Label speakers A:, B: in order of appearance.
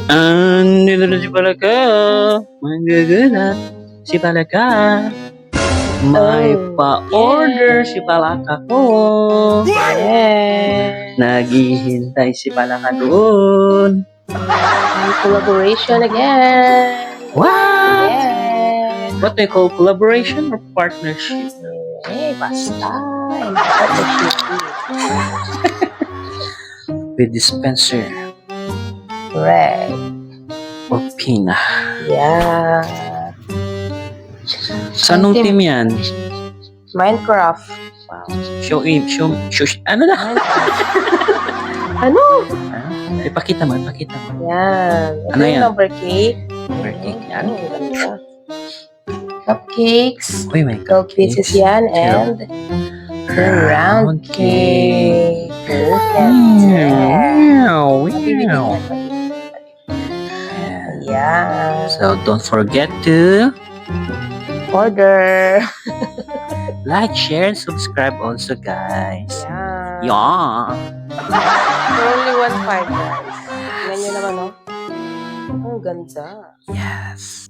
A: Andito na si Palaka. Magaganap si Palaka. May pa-order si Palaka ko.
B: Yeah.
A: Naghihintay si Palaka doon.
B: Collaboration again.
A: What?
B: Yeah.
A: What they call collaboration or partnership?
B: Basta. Partnership.
A: With dispenser
B: Correct.
A: of Pina.
B: Yeah.
A: Sa anong team yan?
B: Minecraft.
A: Wow. Show, ano na?
B: Ano?
A: Ipakita mo.
B: Yan.
A: Ano yan?
B: Number cake.
A: Number cake yan.
B: Ganda. Cupcakes.
A: Uy, may
B: Gold pieces yan. And the round cake. Look at that.
A: Wow.
B: Yeah.
A: So don't forget to
B: Order.
A: like, share, and subscribe also, guys.
B: Yeah.
A: Yeah.
B: For only 1.5 guys. Tingnan nyo naman, no? Ang ganda.
A: Yes.